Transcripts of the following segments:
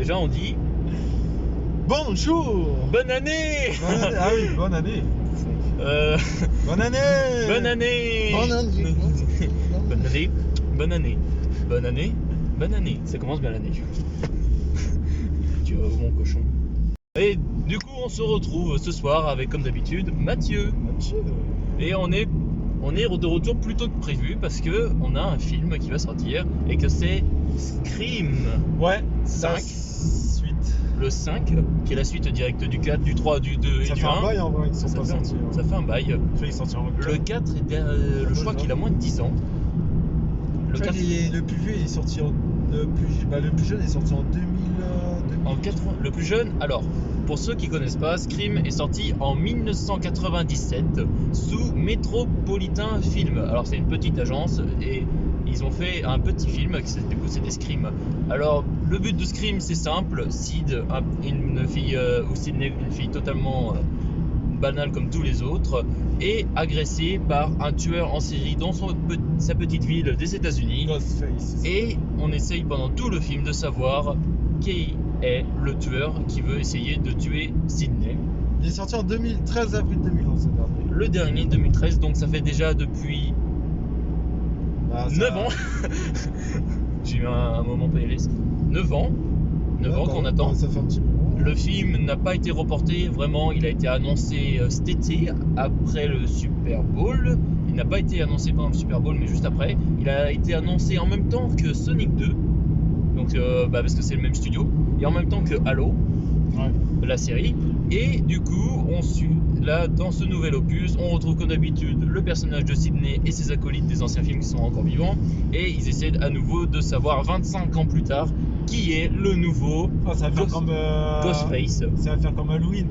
déjà on dit bonjour. bonne année. Ah oui, bonne année. Bonne année. Bonne année. Bonne année. Bonne année. Bonne année. Bonne année. Bonne année. Ça commence bien l'année. Tu vas mon cochon. Et du coup, on se retrouve ce soir avec, comme d'habitude, Mathieu. Et on est de retour plus tôt que prévu parce que on a un film qui va sortir et que c'est Scream. Ouais, 5. Suite. Le 5, qui est la suite directe du 4, du 3, du 2 et Ça du fait 1. un bail en vrai, ils sont pas sortis. Ça fait un bail. Je crois qu'ils sortiront Le 4, je crois qu'il a moins de 10 ans. Le 4, le plus vieux est sorti le plus jeune est sorti en 2000. En 80, le plus jeune, alors, pour ceux qui connaissent pas, Scream est sorti en 1997 sous Metropolitan Film. Alors c'est une petite agence et ils ont fait un petit film qui c'était Scream. Alors le but de Scream c'est simple, Sid, une fille ou Sidney, une fille totalement banale comme tous les autres, est agressée par un tueur en série dans sa petite ville des États-Unis. Ghostface. Et on essaye pendant tout le film de savoir qui est le tueur qui veut essayer de tuer Sidney. Il est sorti en 2013 avril 2011 ce dernier. Le dernier 2013, donc ça fait déjà depuis 9 ans. J'ai eu un moment PLS. 9 ans qu'on attend. Ça fait un petit moment. Le film n'a pas été reporté, vraiment, il a été annoncé cet été, après le Super Bowl. Il n'a pas été annoncé pendant le Super Bowl, mais juste après. Il a été annoncé en même temps que Sonic 2, donc, parce que c'est le même studio, et en même temps que Halo, la série. Et du coup, là, dans ce nouvel opus, on retrouve comme d'habitude le personnage de Sidney et ses acolytes des anciens films qui sont encore vivants. Et ils essaient à nouveau de savoir, 25 ans plus tard, qui est le nouveau ça va faire comme Ghostface. Ça va faire comme Halloween.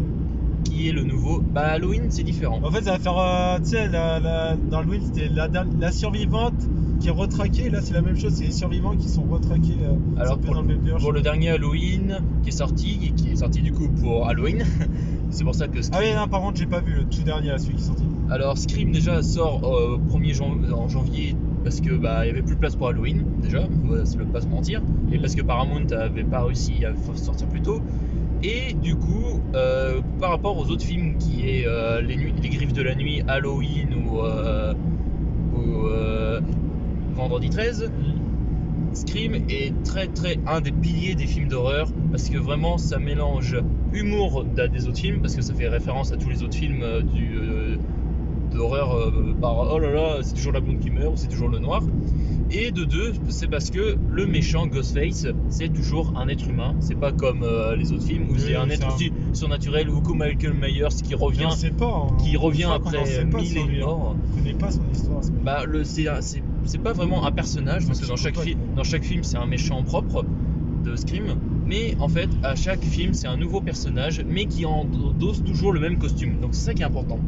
Qui est le nouveau. Halloween, c'est différent. En fait, ça va faire, tu sais, dans Halloween, c'était la survivante qui est retraquée. Là, c'est la même chose, c'est les survivants qui sont retraqués. Alors, pour le dernier Halloween qui est sorti du coup pour Halloween, c'est pour ça que Scream... Ah oui, non, par contre, j'ai pas vu le tout dernier, celui qui est sorti. Alors, Scream déjà sort en janvier parce que il y avait plus de place pour Halloween déjà, on va pas se mentir, et parce que Paramount avait pas réussi à sortir plus tôt. Et du coup, par rapport aux autres films qui est les Griffes de la Nuit, Halloween ou Vendredi 13, Scream est très un des piliers des films d'horreur parce que vraiment ça mélange humour des autres films, parce que ça fait référence à tous les autres films d'horreur par oh là là, c'est toujours la blonde qui meurt ou c'est toujours le noir. Et de deux, c'est parce que le méchant Ghostface, c'est toujours un être humain. C'est pas comme les autres films où c'est un être surnaturel, ou comme Michael Myers qui revient, après 1000 et morts. On connaît pas son histoire. C'est pas vraiment un personnage parce que dans chaque film c'est un méchant propre de Scream. Mais en fait, à chaque film, c'est un nouveau personnage, mais qui endosse toujours le même costume. Donc c'est ça qui est important.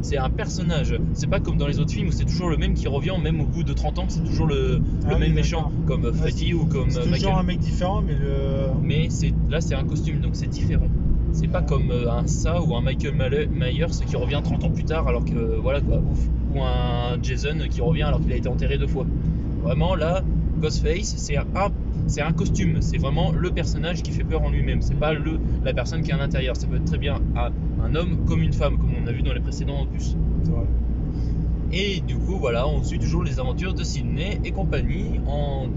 C'est un personnage, c'est pas comme dans les autres films où c'est toujours le même qui revient, même au bout de 30 ans, c'est toujours le même méchant, comme Freddy ou comme Michael. C'est toujours un mec différent, mais là c'est un costume, donc c'est différent. C'est pas comme un ou un Michael Myers qui revient 30 ans plus tard, alors que voilà quoi, ou un Jason qui revient alors qu'il a été enterré 2 fois. Vraiment là, Ghostface, c'est un costume, c'est vraiment le personnage qui fait peur en lui-même, c'est pas la personne qui est à l'intérieur. Ça peut être très bien un homme comme une femme, comme on a vu dans les précédents opus. C'est vrai. Et du coup, voilà, on suit toujours les aventures de Sidney et compagnie en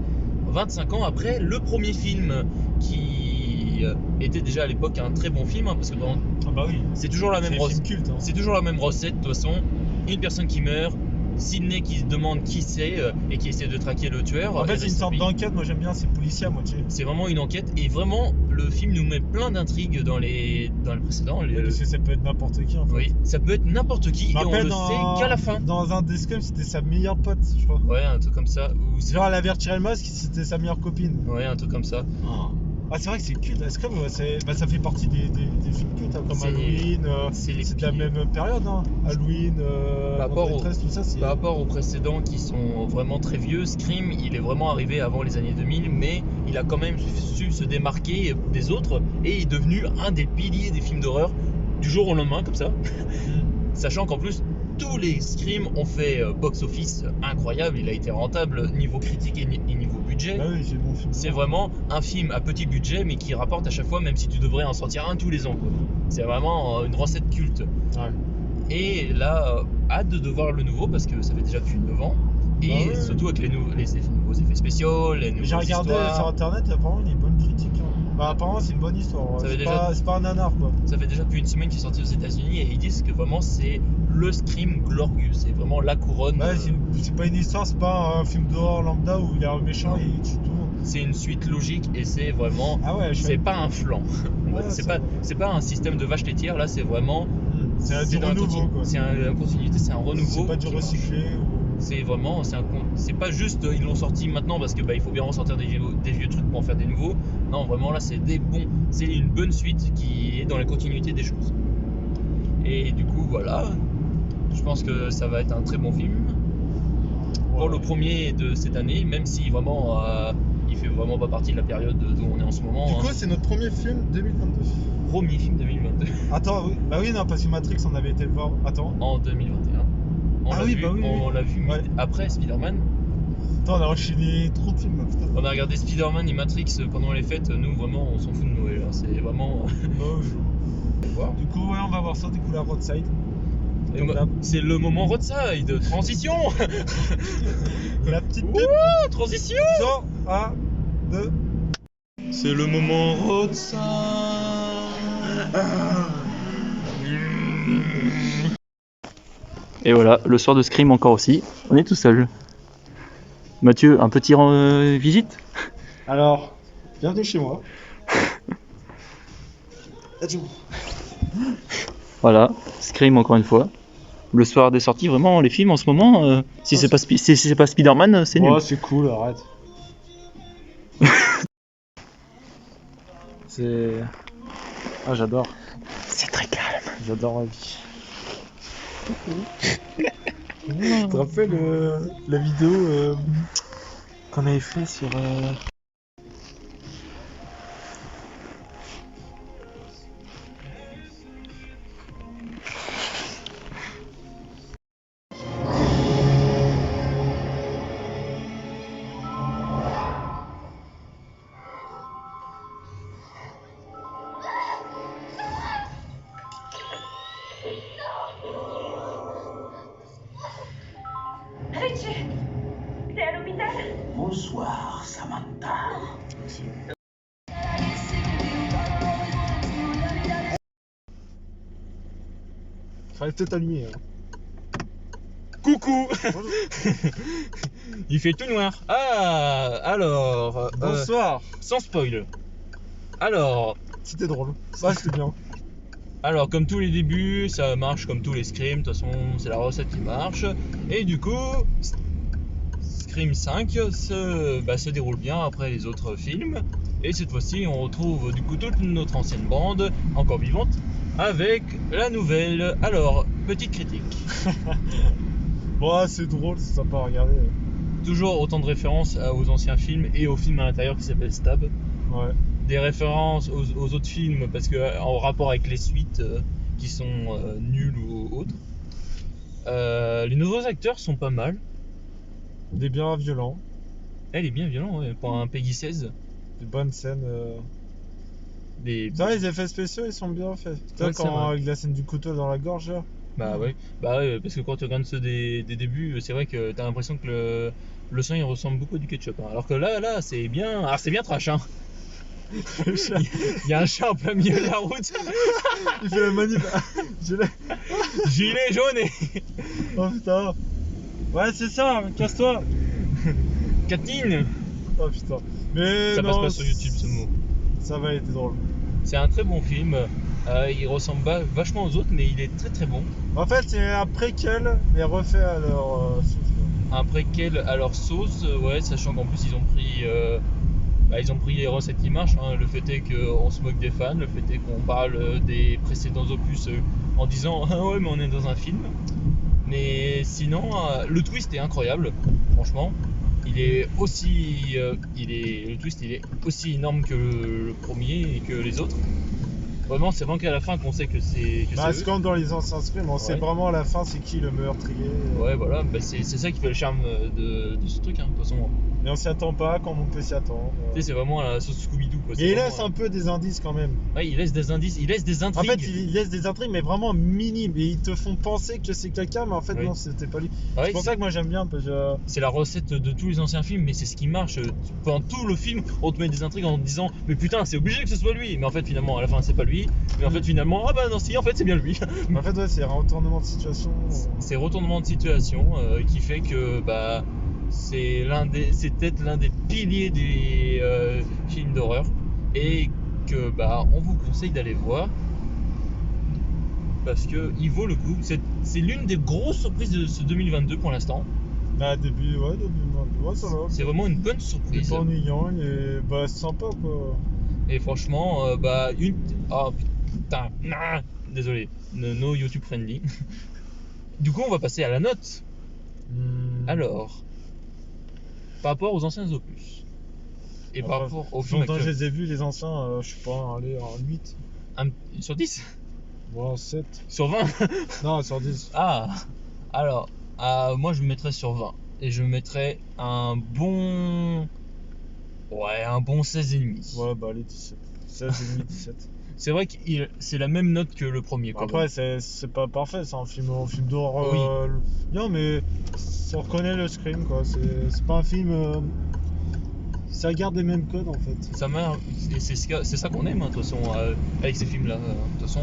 25 ans après le premier film qui était déjà à l'époque un très bon film, parce que c'est toujours la même recette. C'est toujours la même recette de toute façon, une personne qui meurt, Sidney qui se demande qui c'est et qui essaie de traquer le tueur. En fait, c'est une sorte d'enquête, moi j'aime bien, c'est policier à moitié. C'est vraiment une enquête, et vraiment le film nous met plein d'intrigues dans les précédents. Parce que ça peut être n'importe qui en fait. Oui, ça peut être n'importe qui, et on le sait qu'à la fin. Dans un des Scream, c'était sa meilleure pote, je crois. Ouais, un truc comme ça. Genre, elle avait retiré le masque, c'était sa meilleure copine. Ouais, un truc comme ça. Ah, c'est vrai que c'est culte, Scream, ça fait partie des films cultes, comme Halloween, c'est de la même période, hein. Halloween, par rapport tout ça, aux précédents qui sont vraiment très vieux, Scream, il est vraiment arrivé avant les années 2000, mais il a quand même su se démarquer des autres, et il est devenu un des piliers des films d'horreur du jour au lendemain, comme ça. Sachant qu'en plus, tous les Scream ont fait box-office incroyable, il a été rentable niveau critique et niveau budget. budget. Ah oui, c'est bon film. C'est vraiment un film à petit budget, mais qui rapporte à chaque fois, même si tu devrais en sortir un tous les ans, quoi. C'est vraiment une recette culte. Ouais. Et là, hâte de voir le nouveau, parce que ça fait déjà depuis 9 ans. Et surtout avec les nouveaux effets spéciaux, les nouvelles J'ai regardé histoires. sur internet, apparemment il y a une bonne critique. Bah, apparemment c'est une bonne histoire. C'est pas un nanar quoi. Ça fait déjà depuis une semaine qu'il est sorti aux États-Unis et ils disent que vraiment c'est le Scream glorieux. C'est vraiment la couronne. Ouais, c'est pas une histoire, c'est pas un film d'horreur lambda où il y a un méchant et il tue tout le monde. C'est une suite logique et c'est vraiment. Ah ouais, c'est pas un flanc. Ouais, c'est pas un système de vache laitière, là c'est vraiment. C'est un renouveau quoi. C'est une continuité, c'est un renouveau. C'est pas du recyclé. C'est vraiment, c'est pas juste ils l'ont sorti maintenant parce que il faut bien ressortir des vieux trucs pour en faire des nouveaux. Non, vraiment là c'est une bonne suite qui est dans la continuité des choses. Et du coup voilà, je pense que ça va être un très bon film pour le premier de cette année, même si vraiment il fait vraiment pas partie de la période où on est en ce moment. Du coup c'est notre premier film 2022. Premier film 2022. Attends, oui. Bah oui non parce que Matrix on avait été le voir. Attends. En 2021. On l'a vu après Spider-Man. Attends, on a enchaîné trop de films, putain. On a regardé Spider-Man et Matrix pendant les fêtes. Nous, vraiment, on s'en fout de Noël. C'est vraiment. Du coup, ouais, on va voir ça, du coup, la Roadside. C'est le moment Roadside. Transition. La petite pub. Ouh, transition. 1, 2. C'est le moment Roadside. Et voilà, le soir de Scream encore aussi, on est tout seul. Mathieu, un petit visite? Alors, bienvenue chez moi. Voilà, Scream encore une fois. Le soir des sorties, vraiment, les films en ce moment, si c'est pas Spider-Man, c'est nul. Oh, c'est cool, arrête. C'est... Ah, j'adore. C'est très calme. J'adore la vie. Tu te rappelles la vidéo qu'on avait fait sur... Richie, t'es à l'hôpital? Bonsoir, Samantha. Fallait peut-être allumer. Hein. Coucou. Il fait tout noir. Ah, alors... Bonsoir. Sans spoil. Alors... C'était drôle. Ça, c'était bien. Alors, comme tous les débuts, ça marche comme tous les Scream. De toute façon, c'est la recette qui marche. Et du coup, Scream 5 se déroule bien après les autres films. Et cette fois-ci, on retrouve du coup toute notre ancienne bande, encore vivante, avec la nouvelle. Alors, petite critique. Bon, c'est drôle, c'est sympa à regarder. Toujours autant de références aux anciens films et au film à l'intérieur qui s'appelle Stab. Ouais. Des références aux autres films parce que en rapport avec les suites qui sont nulles ou autres. Les nouveaux acteurs sont pas mal. Des bien violents. Elle est bien violent ouais, pour un Peggy 16. Des bonnes scènes. Les effets spéciaux ils sont bien faits. Ouais, quand avec la scène du couteau dans la gorge là. Bah ouais, parce que quand tu regardes ceux des débuts, c'est vrai que t'as l'impression que le sang il ressemble beaucoup à du ketchup. Hein. Alors que là c'est bien. Alors c'est bien trash hein. Il y a un chat en plein milieu de la route. Il fait la manip. Gilet jaune et... Oh putain. Ouais c'est ça, casse-toi. Katine. Oh putain. Mais ça non, passe pas sur YouTube ce mot. Ça va être drôle. C'est un très bon film. Il ressemble vachement aux autres, mais il est très très bon. En fait, c'est un préquel, mais refait à leur sauce. Un préquel à leur sauce, ouais, sachant qu'en plus ils ont pris les recettes qui marchent. Hein. Le fait est qu'on se moque des fans, le fait est qu'on parle des précédents opus en disant ah ouais, mais on est dans un film. Mais sinon, le twist est incroyable, franchement. Le twist il est aussi énorme que le premier et que les autres. Vraiment, c'est vraiment qu'à la fin qu'on sait que c'est. C'est comme dans les anciens Scream, on sait vraiment à la fin c'est qui le meurtrier. Ouais, voilà, c'est ça qui fait le charme de ce truc, hein, de toute façon. Mais on s'y attend pas comme on peut s'y attendre. Tu sais, c'est vraiment la sauce Scooby-Doo, quoi. Et il laisse un peu des indices quand même. Ouais, il laisse des indices, il laisse des En intrigues. fait, il laisse des intrigues, mais vraiment minimes. Et ils te font penser que c'est quelqu'un, mais en fait, Oui. non, c'était pas lui. Ouais, C'est pour ça que moi j'aime bien. Parce que... C'est la recette de tous les anciens films, mais c'est ce qui marche. Pendant tout le film, on te met des intrigues en te disant mais putain, c'est obligé que ce soit lui. Mais en fait, finalement, à la fin, c'est pas lui. Mais en fait, finalement, ah bah non, si, en fait, c'est bien lui. En fait, ouais, c'est un retournement de situation. C'est retournement de situation qui fait que bah c'est peut-être l'un des piliers des films d'horreur et que bah on vous conseille d'aller voir parce que il vaut le coup. C'est l'une des grosses surprises de ce 2022 pour l'instant. Bah, début, ouais, ça va. C'est vraiment une bonne Il est surprise. pas ennuyant, il est bah, sympa quoi. Et franchement, bah une. Oh putain, nah, désolé, no YouTube friendly. Du coup, on va passer à la note. Alors, par rapport aux anciens opus et par rapport au film Longtemps je actuel, les ai vus, les anciens, je sais pas, allez, en 8. sur 10 Bon, 7. Sur 20. Non, sur 10. Ah, alors, moi je me mettrais sur 20 et je me mettrais un bon 16,5. Ouais, bah, allez, 17. 16,5, 17. C'est vrai que c'est la même note que le premier. Quoi. Après, c'est pas parfait, c'est un film d'horreur. Oui. Non, mais ça reconnaît le Scream quoi. C'est pas un film. Ça garde les mêmes codes en fait. Ça marche, et c'est ça qu'on aime, hein, de toute façon, avec ces films-là. De toute façon,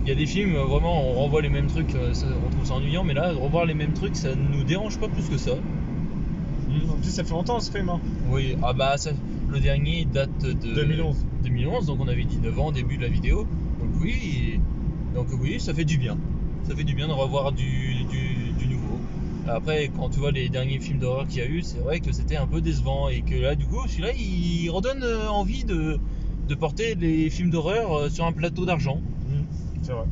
il y a des films, vraiment, on renvoie les mêmes trucs, on trouve ça ennuyant, mais là, revoir les mêmes trucs, ça nous dérange pas plus que ça. En plus, ça fait longtemps le Scream. Hein. Oui, ah bah, le dernier date de 2011. Donc on avait 19 ans au début de la vidéo. Donc oui, ça fait du bien. Ça fait du bien de revoir du nouveau. Après, quand tu vois les derniers films d'horreur qu'il y a eu, c'est vrai que c'était un peu décevant et que là, du coup, celui-là, il redonne envie de porter les films d'horreur sur un plateau d'argent. C'est vrai.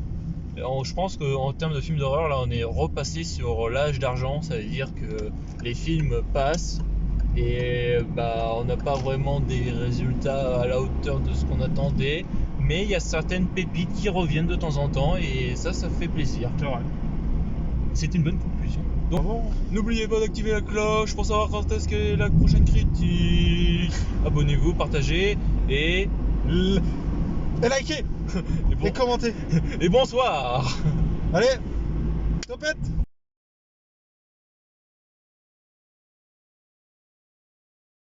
Je pense qu'en termes de films d'horreur, là, on est repassé sur l'âge d'argent. Ça veut dire que les films passent et bah, on n'a pas vraiment des résultats à la hauteur de ce qu'on attendait. Mais il y a certaines pépites qui reviennent de temps en temps et ça fait plaisir. C'est vrai. C'est une bonne conclusion. Donc, n'oubliez pas d'activer la cloche pour savoir quand est-ce qu'est la prochaine critique. Abonnez-vous, partagez et likez. Et commentez. Et bonsoir. Allez, topette.